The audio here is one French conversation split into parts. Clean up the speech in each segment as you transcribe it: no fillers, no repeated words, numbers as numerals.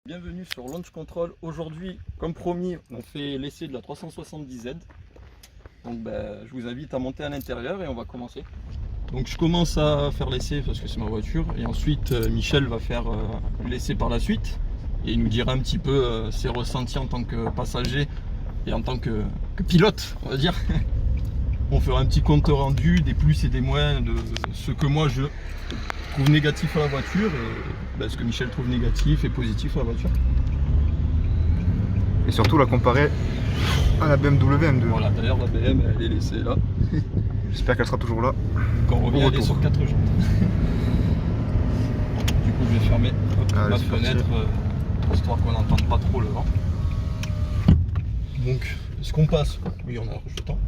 Bienvenue sur Launch Control. Aujourd'hui, comme promis, on fait l'essai de la 370Z. Donc je vous invite à monter à l'intérieur et on va commencer. Donc je commence à faire l'essai parce que c'est ma voiture et ensuite Michel va faire l'essai par la suite et il nous dira un petit peu ses ressentis en tant que passager et en tant que pilote, on va dire. On fera un petit compte rendu des plus et des moins de ce que moi je trouve négatif à la voiture et ce que Michel trouve négatif et positif à la voiture. Et surtout la comparer à la BMW M2. Voilà, d'ailleurs la BM elle est laissée là. J'espère qu'elle sera toujours là. Quand on revient, elle est sur 4 jantes. Du coup je vais fermer la fenêtre histoire qu'on n'entende pas trop le vent. Donc est-ce qu'on passe? Oui, on a un rejetant.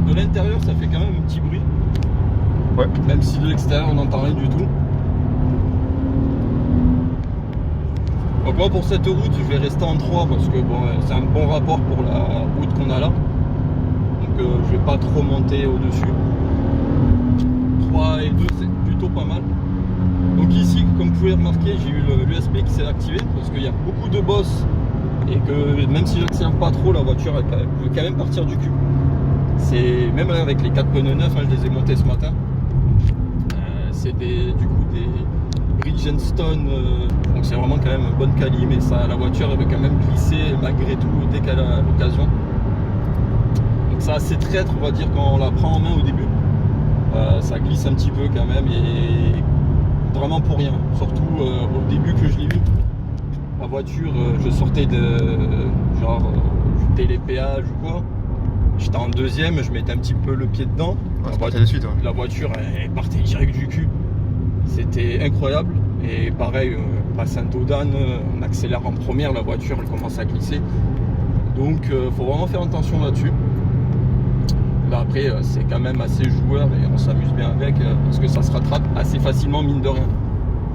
De l'intérieur ça fait quand même un petit bruit, ouais. Même si de l'extérieur on n'entend rien du tout. Donc moi pour cette route je vais rester en 3 parce que bon, c'est un bon rapport pour la route qu'on a là. Donc je vais pas trop monter au dessus. 3 et 2 c'est plutôt pas mal. Donc ici comme vous pouvez remarquer j'ai eu l'USB qui s'est activé parce qu'il y a beaucoup de bosses et que même si j'accélère pas trop la voiture elle peut quand même partir du cul. C'est même avec les 4 pneus neufs, je les ai montés ce matin. C'est du coup des Bridgestone, donc c'est vraiment quand même bonne quali, mais ça, la voiture elle veut quand même glisser malgré tout dès qu'elle a l'occasion. Donc ça c'est traître, on va dire, quand on la prend en main au début. Ça glisse un petit peu quand même et vraiment pour rien. Surtout au début que je l'ai eu, la voiture, je sortais de genre du télépéage ou quoi. J'étais en deuxième, je mettais un petit peu le pied dedans. La voiture elle partait direct du cul. C'était incroyable. Et pareil, à Saint-Audane, on accélère en première, la voiture elle commence à glisser. Donc faut vraiment faire attention là-dessus. Là après c'est quand même assez joueur et on s'amuse bien avec parce que ça se rattrape assez facilement mine de rien.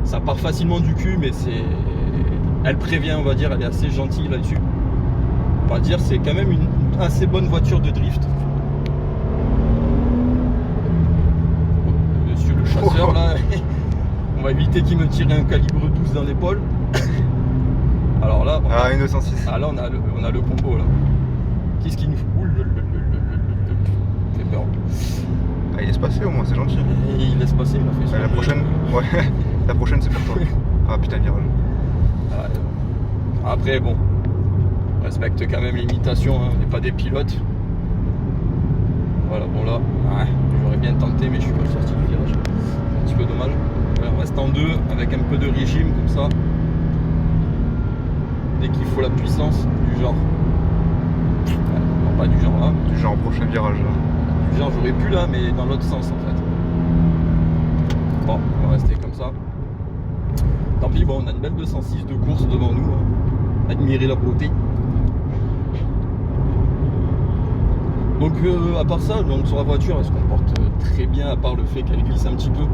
Ça part facilement du cul mais elle prévient, on va dire, elle est assez gentille là-dessus. On va dire c'est quand même une assez bonne voiture de drift. Monsieur le chasseur là, on va éviter qu'il me tire un calibre 12 dans l'épaule. Alors là, une 206. Ah là on a le combo là. Qu'est-ce qu'il nous fout? Fait peur. Ah, il laisse passer au moins, c'est gentil. Et il laisse passer, il a fait la prochaine, ouais, la prochaine c'est pour toi. Ah putain, virage. Après bon, on respecte quand même l'imitation, hein. On n'est pas des pilotes. Voilà, bon là, j'aurais bien tenté mais je suis pas sorti du virage. C'est un petit peu dommage. Voilà, on reste en 2 avec un peu de régime comme ça. Dès qu'il faut la puissance, du genre. Non, pas du genre là. Du genre au prochain virage là. Du genre j'aurais pu là mais dans l'autre sens en fait. Bon, on va rester comme ça. Tant pis, bon, on a une belle 206 de course devant nous. Hein. Admirer la beauté. Donc à part ça, donc sur la voiture elle se comporte très bien à part le fait qu'elle glisse un petit peu.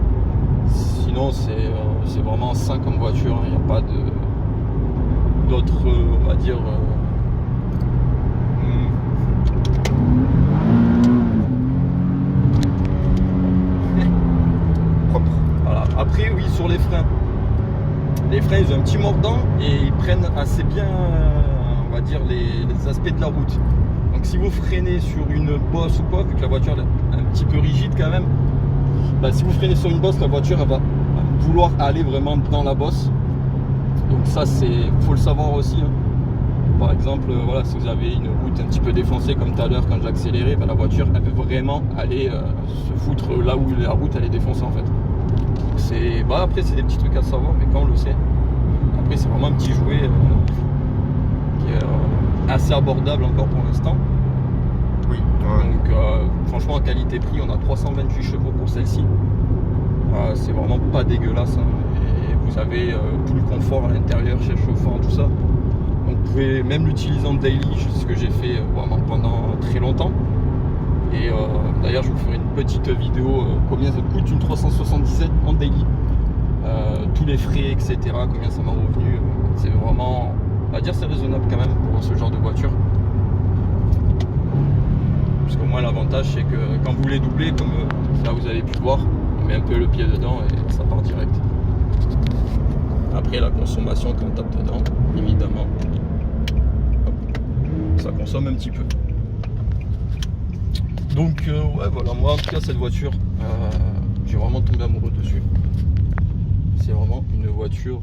Sinon c'est vraiment sain comme voiture, il n'y a pas d'autres on va dire propre. Voilà. Après oui, sur les freins ils ont un petit mordant et ils prennent assez bien on va dire les aspects de la route. Donc si vous freinez sur une bosse ou quoi, vu que la voiture est un petit peu rigide quand même, si vous freinez sur une bosse, la voiture elle va vouloir aller vraiment dans la bosse. Donc ça faut le savoir aussi. Hein. Par exemple, voilà, si vous avez une route un petit peu défoncée comme tout à l'heure quand j'ai accéléré, la voiture elle veut vraiment aller se foutre là où la route elle est défoncée en fait. Après c'est des petits trucs à savoir, mais quand on le sait, après c'est vraiment un petit jouet qui est assez abordable encore pour l'instant. Oui. Donc franchement en qualité-prix on a 328 chevaux pour celle-ci. C'est vraiment pas dégueulasse. Hein. Et vous avez tout le confort à l'intérieur, chez le chauffant, tout ça. Donc vous pouvez même l'utiliser en daily, c'est ce que j'ai fait vraiment pendant très longtemps. Et d'ailleurs je vous ferai une petite vidéo combien ça coûte une 377 en daily. Tous les frais, etc. Combien ça m'a revenu. C'est vraiment, on va dire c'est raisonnable quand même pour ce genre de voiture. Parce qu'au moins l'avantage c'est que quand vous voulez doubler, comme là vous avez pu le voir, on met un peu le pied dedans et ça part direct. Après la consommation quand on tape dedans, évidemment, hop, ça consomme un petit peu. Donc ouais voilà, moi en tout cas cette voiture, j'ai vraiment tombé amoureux dessus. C'est vraiment une voiture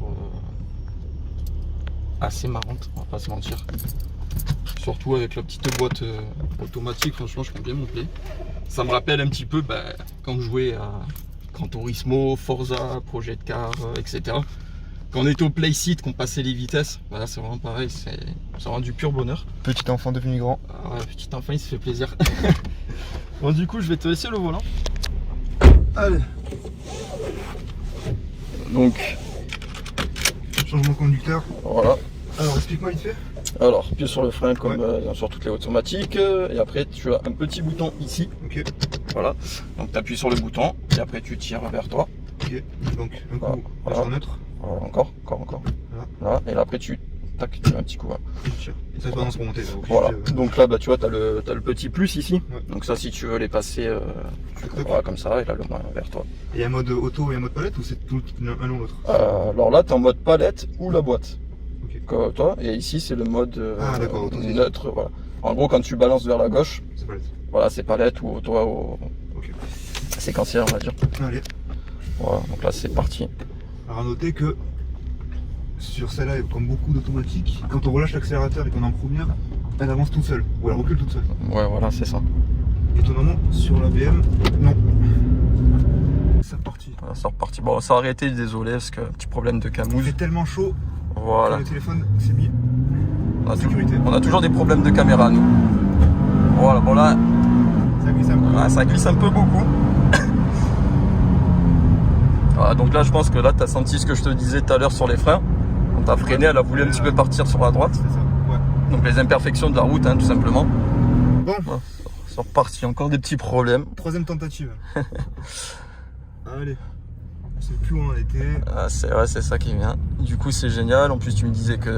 assez marrante, on va pas se mentir. Surtout avec la petite boîte automatique, franchement je prends bien mon play. Ça me rappelle un petit peu quand je jouais à Gran Turismo, Forza, Project Car, etc. Quand on était au Playseat, qu'on passait les vitesses, voilà, c'est vraiment pareil, c'est vraiment du pur bonheur. Petit enfant devenu grand. Ah ouais, petit enfant il se fait plaisir. Bon du coup je vais te laisser le volant. Allez. Donc Changement conducteur. voilà. Alors explique-moi vite fait. Alors, pied sur le frein comme sur toutes les automatiques. Et après, tu as un petit bouton ici. Ok. Voilà. Donc, tu appuies sur le bouton. Et après, tu tires vers toi. Ok. Donc, un coup, Voilà. sur neutre. Voilà, encore. Voilà. Et là, après, tu mets un petit coup. Et je tire. Et ça te balance pour monter. Là, Voilà. Donc là, tu vois, tu as le petit plus ici. Ouais. Donc, ça, si tu veux les passer, voilà, comme ça. Et là, le main vers toi. Et il y a un mode auto et un mode palette ou c'est tout l'un ou l'autre? Alors là, tu es en mode palette ou la boîte. Ok. Comme toi. Et ici, c'est le mode d'accord, auto, neutre. Voilà. En gros, quand tu balances vers la gauche, C'est palette. voilà, c'est palette ou auto Ok. séquentiel, on va dire. Allez. Voilà, donc là c'est parti. Alors à noter que sur celle-là, comme beaucoup d'automatiques, quand on relâche l'accélérateur et qu'on est en première, elle avance toute seule, ou elle recule toute seule. Ouais, voilà, c'est ça. Étonnamment, sur la BM, non. C'est reparti. Voilà, c'est reparti. Bon, ça a arrêté, désolé, parce que petit problème de Il camouille. fait tellement chaud Voilà. que le téléphone s'est mis en sécurité. On a toujours des problèmes de caméra, nous. Voilà, bon là, Ça glisse un peu. ça glisse un peu beaucoup. Voilà, donc là, je pense que là, tu as senti ce que je te disais tout à l'heure sur les freins. On t'a freiné, elle a voulu un petit peu partir sur la droite. C'est ça, ouais. Donc les imperfections de la route, hein, tout simplement. Bon, Voilà, c'est reparti, encore des petits problèmes. troisième tentative. Allez. C'est plus où on était. Ah, c'est ça qui vient. Du coup, c'est génial. En plus, tu me disais que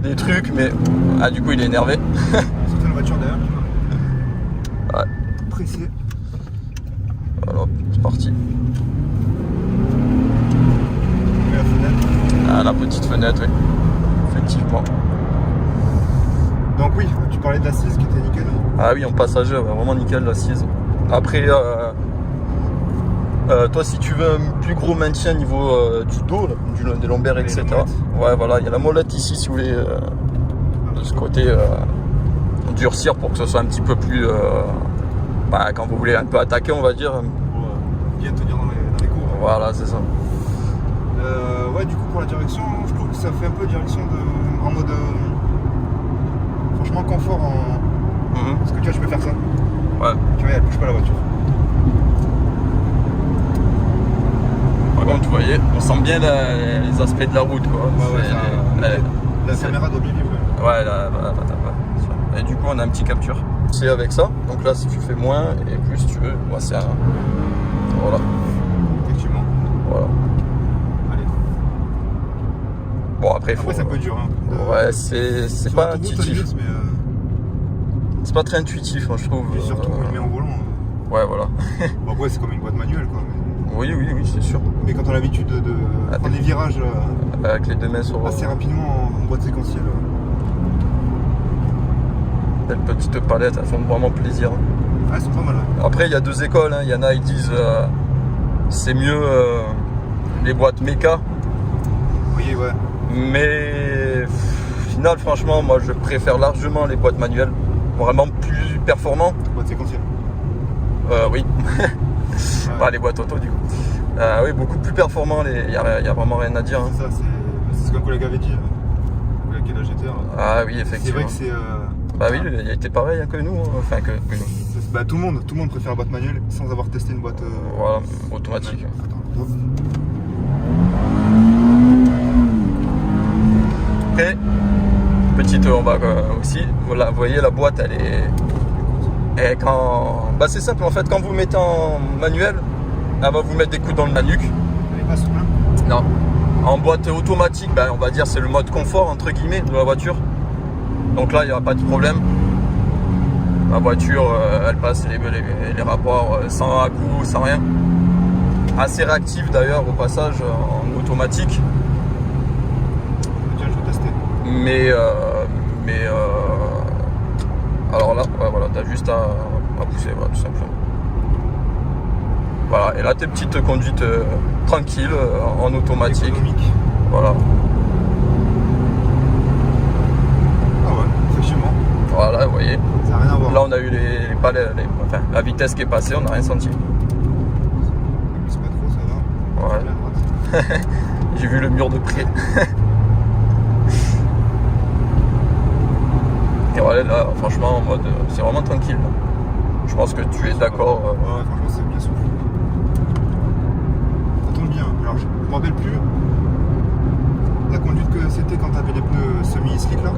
des trucs, mais du coup, il est énervé. Surtout la voiture derrière. Ouais. Pressé. Voilà, c'est parti. On met la fenêtre. Ah, la petite fenêtre, oui. Effectivement. Donc oui, tu parlais de l'assise qui était nickel. Ah oui, en passager, ouais, vraiment nickel l'assise. Après, toi, si tu veux un plus gros maintien niveau du dos, là, des lombaires, Et etc. la molette. Ouais, voilà, il y a la molette ici, si vous voulez, de ce côté, durcir pour que ce soit un petit peu plus, quand vous voulez un peu attaquer, on va dire. Pour bien tenir dans les cours. Voilà, c'est ça. Ouais, du coup, pour la direction, je trouve que ça fait un peu direction en mode. Franchement, confort. Parce que tu vois, je peux faire ça. Ouais. Tu vois, elle bouge pas la voiture. Par contre, vous voyez, on sent bien les aspects de la route, quoi. Ouais, C'est- la caméra doit bien vivre. Ouais, là, et du coup, on a un petit capture. C'est avec ça. Donc là, si tu fais moins et plus tu veux, moi, c'est un. Voilà. Effectivement. Voilà. Allez. Bon, après, il faut. Après, c'est un peu dur. Hein, Ouais, c'est sur pas l'autoroute, intuitif. limite, mais C'est pas très intuitif, moi, je trouve. et surtout quand il met en volant. Ouais, voilà. Bon, ouais, c'est comme une boîte manuelle, quoi. Oui, c'est sûr. Mais quand on a l'habitude de prendre des virages Avec les deux mains sur. assez rapidement en boîte séquentielle. Belle petite palette, elles font vraiment plaisir. Ouais, elles sont pas mal. Ouais. Après, il y a deux écoles. Hein. Il y en a, ils disent c'est mieux les boîtes méca. Oui, ouais. Mais au final, franchement, moi je préfère largement les boîtes manuelles. Vraiment plus performant. Boîte séquentielle. Oui. Ouais. Pas les boîtes auto du coup. Oui, beaucoup plus performant. Il y a vraiment rien à dire. Hein. C'est ça, c'est ce qu'un collègue avait dit. Le collègue qui est la GTR. Ah oui, C'est effectivement. vrai que c'est. Bah oui, il a été pareil hein, que nous. Enfin, que nous. Bah, tout le monde préfère la boîte manuelle sans avoir testé une boîte. Voilà, automatique. Attends. Après, petite, on va aussi. Voilà, vous voyez, la boîte, elle est. Et quand. Bah, c'est simple en fait, quand vous mettez en manuel, elle va vous mettre des coups dans la nuque. Elle est pas souple. Non. En boîte automatique, on va dire c'est le mode confort entre guillemets de la voiture. Donc là, il n'y aura pas de problème. La voiture, elle passe les rapports sans à-coup, sans rien. Assez réactive d'ailleurs au passage en automatique. Tiens, je vais tester. Mais alors là, ouais, voilà, t'as juste à pousser, voilà, tout simplement. Voilà, et là tes petites conduites tranquilles en automatique. Économique. Voilà. Ah ouais, effectivement. Voilà, vous voyez. Ça n'a rien à voir. Là on a eu enfin, la vitesse qui est passée, on n'a rien senti. C'est pas trop, ça va. Ouais. Bien à droite. J'ai vu le mur de près. Et voilà, là, franchement, en mode, c'est vraiment tranquille. Là. Je pense que tu es d'accord. Ouais, franchement, c'est bien souple. Ça tourne bien. Alors, je me rappelle plus la conduite que c'était quand t'avais les pneus semi-slick là.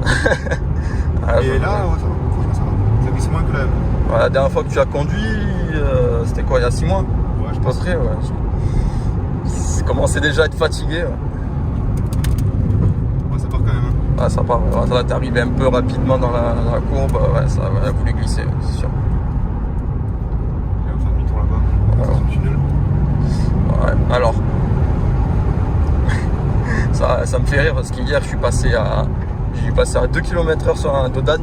Ah, Et là, ouais, ça va. Franchement, ça va. Ça glisse moins que la. Voilà, la dernière fois que tu as conduit, c'était quoi, il y a 6 mois? Ouais, je À peu pense. près, ouais. Ça commençait déjà à être fatigué. Ouais. Ouais, ça part quand même. Hein. Ah, ça part. Là, t'es arrivé un peu rapidement dans la courbe. Ouais, ça a voulu glisser, c'est sûr. On va faire demi-tour là-bas. Voilà. Dans le tunnel. Ouais, alors. ça me fait rire parce qu'hier, j'ai passé à 2 km/h sur un Dodane.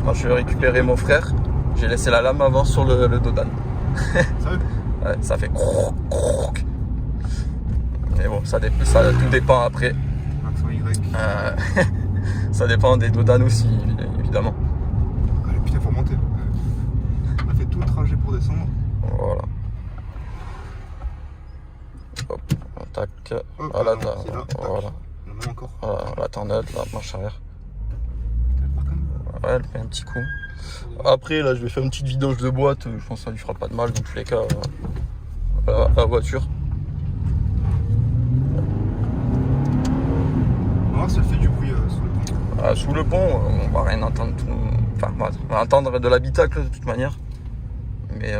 Quand je vais récupérer mon frère, j'ai laissé la lame avant sur le Dodane. Sérieux? Ouais, ça fait croc, croc. Mais bon, ça tout dépend après. Accent Y. Ça dépend des Dodanes aussi, évidemment. Allez, putain, faut remonter. On a fait tout le trajet pour descendre. Voilà. Hop, tac. Hop, Voilà, non, c'est là, tac. voilà. On en a encore. Voilà, la tendette, la marche arrière. Elle part quand même. Ouais, elle fait un petit coup. Après, là, je vais faire une petite vidange de boîte. Je pense que ça lui fera pas de mal dans tous les cas à la voiture. On va voir si elle fait du bruit sur le pont. Sous le pont, on va rien entendre. Enfin, on va entendre de l'habitacle de toute manière. Mais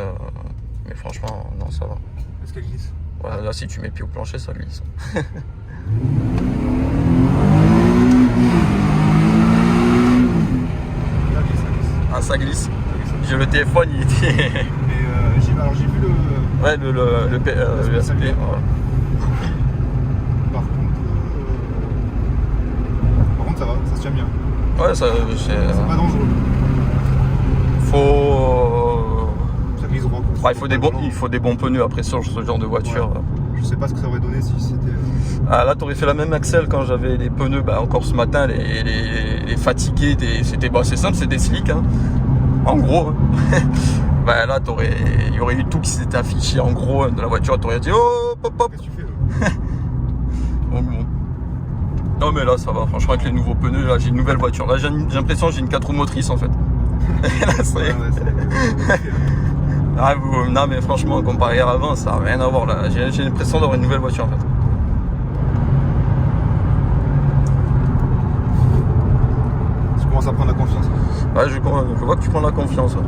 franchement, non, ça va. Est-ce qu'elle glisse? Ouais, là, si tu mets pied au plancher, ça glisse. Là, glisse, ça glisse. Ah, ça glisse. Ça glisse, ça glisse. J'ai le téléphone, il était. Mais alors j'ai vu le. Ouais, le USP. Voilà. Par contre, ça va, ça se tient bien. Ouais, ça, C'est pas dangereux. faut. Ça glisse droit. Ouais, il faut des bons pneus après sur ce genre de voiture. Ouais. Je sais pas ce que ça aurait donné si c'était. Ah, là, t'aurais fait la même Axel quand j'avais les pneus, encore ce matin, les fatigués. C'est simple, c'est des slicks. Hein. En gros. Là, il y aurait eu tout qui s'était affiché en gros de la voiture. T'aurais dit oh, pop, pop. Qu'est-ce que tu fais là? Bon. Non, mais là, ça va. Franchement, avec les nouveaux pneus, là, j'ai une nouvelle voiture. Là, j'ai l'impression que j'ai une 4 roues motrices en fait. Là, ça y est. Ah, non, mais franchement, comparé à avant, ça n'a rien à voir là. J'ai l'impression d'avoir une nouvelle voiture en fait. Tu commences à prendre la confiance. Ouais, je vois que tu prends la confiance. Ouais.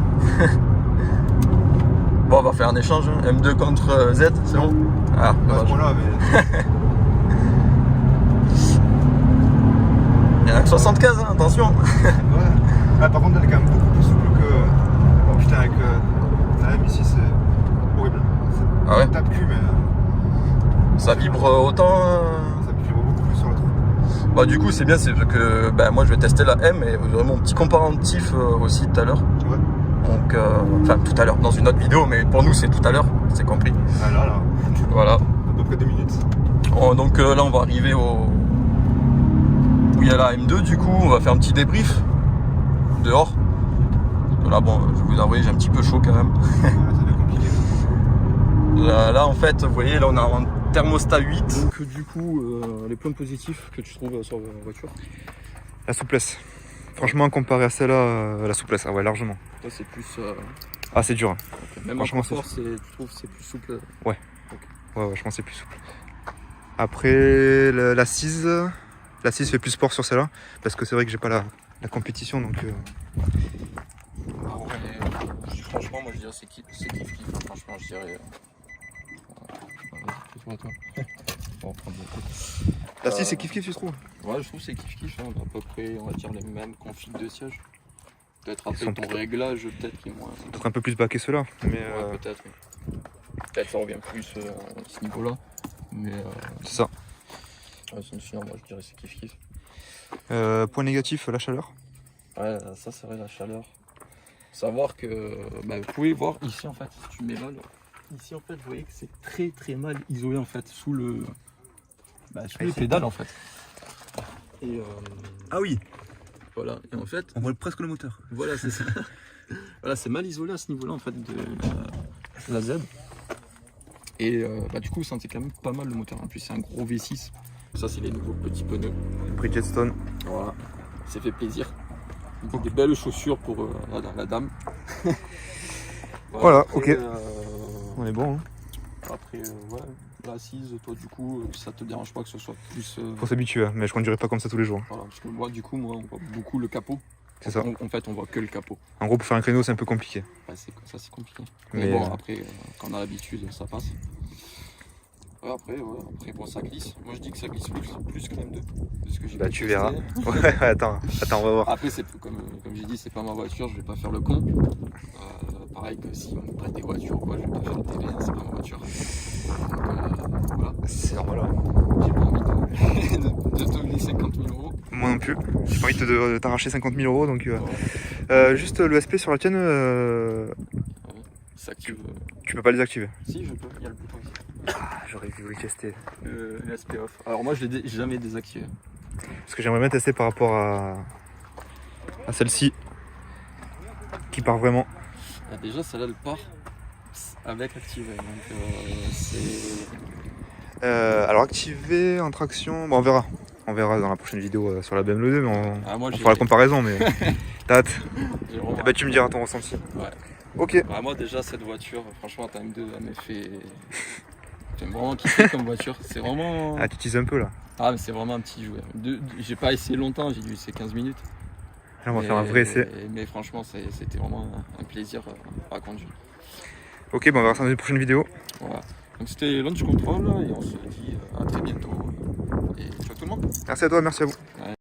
Bon, on va faire un échange. Hein. M2 contre Z, c'est bon? Ah, Pas à ce point-là, mais. Il y en a que 75, hein, attention. Ouais. Ah, par contre, elle est quand même beaucoup plus souple que. Oh putain, avec la M ici, c'est horrible. Ah ouais? Tape cul, mais. Ça vibre autant. Ça vibre beaucoup plus sur le truc. Du coup, c'est bien, c'est que moi je vais tester la M et vous aurez mon petit comparatif aussi tout à l'heure. Ouais. Donc, enfin, tout à l'heure, dans une autre vidéo, mais pour nous, c'est tout à l'heure, c'est compris. Ah là. Voilà. À peu près 2 minutes. Donc là, on va arriver où il y a la M2, du coup, on va faire un petit débrief dehors. Parce que là, bon, je vais vous avouer, j'ai un petit peu chaud quand même. Ouais, ça devient compliqué. Là, en fait, vous voyez, là, on a un thermostat 8. Donc, du coup, les points positifs que tu trouves sur la voiture. La souplesse. Franchement, comparé à celle-là, la souplesse, ah ouais, largement. Toi, c'est plus. Ah, c'est dur. Hein. Même Franchement, en confort, tu trouves que c'est plus souple. Ouais, je pense que c'est plus souple. Après, l'assise fait plus sport sur celle-là, parce que c'est vrai que j'ai pas la compétition, donc. Franchement, moi je dirais c'est kiff. Franchement, je dirais. Bon, L'assise, c'est kiff, tu trouves? Ouais, je trouve que c'est kiff. Hein, à peu près, on va dire les mêmes configs de siège. Peut-être après sont ton peut-être- réglage, peut-être qu'ils vont. Peut-être un peu plus bas que ceux-là. Mais Ouais, peut-être. Oui. Peut-être ça revient plus à ce niveau-là. Mais c'est ça. sinon, moi je dirais c'est kiff-kiff. Point négatif, la chaleur. Ouais, ça c'est vrai, la chaleur. Savoir que vous pouvez voir ici en fait, si tu mets là, ici en fait, vous voyez que c'est très très mal isolé en fait sous le sous les pédales en fait. Et Ah oui, voilà, et en fait, on voit presque le moteur. voilà, c'est ça. Voilà, c'est mal isolé à ce niveau-là en fait de la Z. Et du coup, vous sentez quand même pas mal le moteur. En plus, c'est un gros V6. Ça, c'est les nouveaux petits pneus. Bridgestone. Voilà, c'est fait plaisir. Des belles chaussures pour la dame. Voilà, après, ok. On est bon. Hein. Après, l'assise, toi, du coup, ça te dérange pas que ce soit plus. Faut s'habituer, mais je conduirai pas comme ça tous les jours. Voilà, parce que moi, du coup, on voit beaucoup le capot. C'est ça. En fait, on voit que le capot. En gros, pour faire un créneau, c'est un peu compliqué. Ouais, c'est compliqué. Mais Mais bon, après, quand on a l'habitude, ça passe. Ouais, après, bon, ça glisse. Moi, je dis que ça glisse plus que l'M2. De ce que j'ai pu Tu tester. verras. Ouais, attends, on va voir. Après, comme j'ai dit, c'est pas ma voiture, je vais pas faire le con. Pareil que si on me prête des voitures ou quoi, je vais pas faire le TV, hein, c'est pas ma voiture. Donc voilà, C'est normal. Hein. j'ai pas envie de te donner 50 000 euros. Moi non plus. J'ai pas envie de t'arracher 50 000 euros. Donc, juste l'ESP sur la tienne, Ça active. tu peux pas les activer. Si, je peux, il y a le bouton ici. Ah, j'aurais voulu tester. Le SP off. Alors, moi, je l'ai jamais désactivé. Parce que j'aimerais bien tester par rapport à celle-ci. Qui part vraiment. Ah, déjà, celle-là, elle part avec activé. Donc, c'est. Alors activé en traction, bon, on verra. On verra dans la prochaine vidéo sur la BMW 2, mais on J'ai fera la comparaison. Mais t'as hâte. vraiment- Tu me diras ton ressenti. Ouais. Ok. Moi, déjà, cette voiture, franchement, ta M2, elle me fait. J'aime vraiment kiffer comme voiture. C'est vraiment. Ah, tu teases un peu là. Ah, mais c'est vraiment un petit jouet. J'ai pas essayé longtemps, j'ai dû essayer 15 minutes. Là, on va faire un vrai essai. Mais franchement, c'était vraiment un plaisir à conduire. Ok, bon, on va voir ça dans une prochaine vidéo. Voilà. Donc c'était Launch Control et on se dit à très bientôt. Et ciao tout le monde. Merci à toi, merci à vous. Ouais.